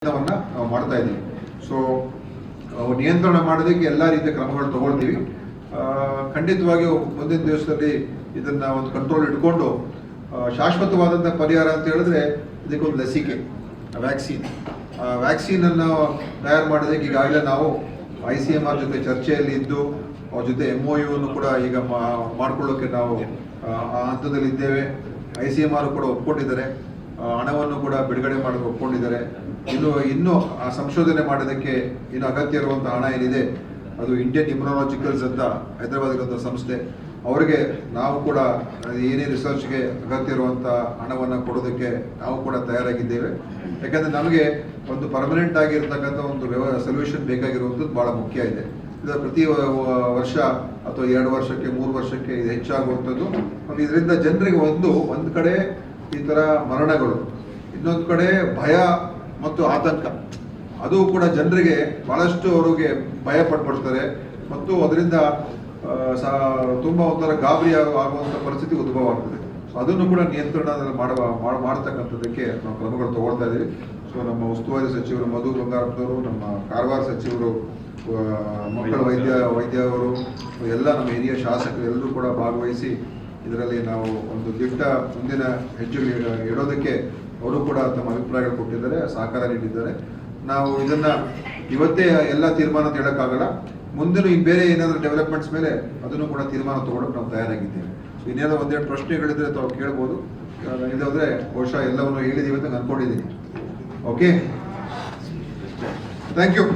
ನಾವು ಮಾಡ್ತಾ ಇದ್ದೀವಿ. ಸೊ ನಿಯಂತ್ರಣ ಮಾಡೋದಕ್ಕೆ ಎಲ್ಲ ರೀತಿಯ ಕ್ರಮಗಳು ತಗೊಳ್ತೀವಿ. ಖಂಡಿತವಾಗಿ ಮುಂದಿನ ದಿವಸದಲ್ಲಿ ಇದನ್ನ ಒಂದು ಕಂಟ್ರೋಲ್ ಇಟ್ಕೊಂಡು ಶಾಶ್ವತವಾದಂಥ ಪರಿಹಾರ ಅಂತ ಹೇಳಿದ್ರೆ ಇದಕ್ಕೊಂದು ಲಸಿಕೆ, ವ್ಯಾಕ್ಸಿನ್ ಅನ್ನು ತಯಾರು ಮಾಡೋದಕ್ಕೆ ಈಗಾಗಲೇ ನಾವು ICMR ಜೊತೆ ಚರ್ಚೆಯಲ್ಲಿ ಇದ್ದು ಅವ್ರ ಜೊತೆ MOU ಕೂಡ ಈಗ ಮಾಡ್ಕೊಳ್ಳೋಕೆ ನಾವು ಆ ಹಂತದಲ್ಲಿದ್ದೇವೆ. ICMR ಕೂಡ ಒಪ್ಕೊಂಡಿದ್ದಾರೆ, ಹಣವನ್ನು ಕೂಡ ಬಿಡುಗಡೆ ಮಾಡೋಕೆ ಒಪ್ಕೊಂಡಿದ್ದಾರೆ. ಇನ್ನು ಆ ಸಂಶೋಧನೆ ಮಾಡೋದಕ್ಕೆ ಇನ್ನು ಅಗತ್ಯ ಇರುವಂಥ ಹಣ ಏನಿದೆ ಅದು ಇಂಡಿಯನ್ ಇಮ್ಯುನಾಲಜಿಕಲ್ಸ್ ಅಂತ ಹೈದರಾಬಾದ್ ಸಂಸ್ಥೆ, ಅವರಿಗೆ ನಾವು ಕೂಡ ಏನೇ ರಿಸರ್ಚ್ಗೆ ಅಗತ್ಯ ಇರುವಂಥ ಹಣವನ್ನು ಕೊಡೋದಕ್ಕೆ ನಾವು ಕೂಡ ತಯಾರಾಗಿದ್ದೇವೆ. ಯಾಕಂದರೆ ನಮಗೆ ಒಂದು ಪರ್ಮನೆಂಟ್ ಆಗಿರ್ತಕ್ಕಂಥ ಒಂದು ಸೊಲ್ಯೂಷನ್ ಬೇಕಾಗಿರುವಂಥದ್ದು ಭಾಳ ಮುಖ್ಯ ಇದೆ. ಇದು ಪ್ರತಿ ವರ್ಷ ಅಥವಾ 2 ವರ್ಷಕ್ಕೆ 3 ವರ್ಷಕ್ಕೆ ಇದು ಹೆಚ್ಚಾಗುವಂಥದ್ದು. ಇದರಿಂದ ಜನರಿಗೆ ಒಂದು ಕಡೆ ಈ ಥರ ಮರಣಗಳು, ಇನ್ನೊಂದು ಕಡೆ ಭಯ ಮತ್ತು ಆತಂಕ, ಅದು ಕೂಡ ಜನರಿಗೆ ಬಹಳಷ್ಟು ಅವರಿಗೆ ಭಯ ಪಡ್ತಾರೆ ಮತ್ತು ಅದರಿಂದ ತುಂಬ ಒಂಥರ ಗಾಬರಿ ಆಗುವಂಥ ಪರಿಸ್ಥಿತಿ ಉದ್ಭವ ಆಗ್ತದೆ. ಸೊ ಅದನ್ನು ಕೂಡ ನಿಯಂತ್ರಣ ಮಾಡತಕ್ಕಂಥದ್ದಕ್ಕೆ ನಾವು ಕ್ರಮಗಳು ತಗೊಳ್ತಾ ಇದ್ದೀವಿ. ಸೊ ನಮ್ಮ ಉಸ್ತುವಾರಿ ಸಚಿವರು ಮಧು ಬಂಗಾರಪ್ಪನವರು, ನಮ್ಮ ಕಾರವಾರ ಸಚಿವರು, ಮಕ್ಕಳ ವೈದ್ಯ ಅವರು, ಎಲ್ಲ ನಮ್ಮ ಹಿರಿಯ ಶಾಸಕರು ಎಲ್ಲರೂ ಕೂಡ ಭಾಗವಹಿಸಿ ಇದರಲ್ಲಿ ನಾವು ಒಂದು ದಿಟ್ಟ ಮುಂದಿನ ಹೆಜ್ಜೆ ಇಡೋದಕ್ಕೆ ಅವರು ಕೂಡ ತಮ್ಮ ಅಭಿಪ್ರಾಯಗಳು ಕೊಟ್ಟಿದ್ದಾರೆ, ಸಹಕಾರ ನೀಡಿದ್ದಾರೆ. ನಾವು ಇದನ್ನ ಇವತ್ತೇ ಎಲ್ಲ ತೀರ್ಮಾನ ಅಂತ ಹೇಳೋಕ್ಕಾಗಲ್ಲ, ಮುಂದಿನ ಬೇರೆ ಏನಾದರೂ ಡೆವಲಪ್ಮೆಂಟ್ಸ್ ಮೇಲೆ ಅದನ್ನು ಕೂಡ ತೀರ್ಮಾನ ತಗೊಳ್ಳೋಕೆ ನಾವು ತಯಾರಾಗಿದ್ದೇವೆ. ಸೊ ಇನ್ನೇನೋ ಒಂದೆರಡು ಪ್ರಶ್ನೆಗಳಿದ್ರೆ ತಾವು ಕೇಳ್ಬೋದು, ಇದಾದ್ರೆ ಬಹುಶಃ ಎಲ್ಲವನ್ನು ಹೇಳಿದೀವಿ ಅಂತ ಅನ್ಕೊಂಡಿದ್ದೀನಿ. Okay, thank you.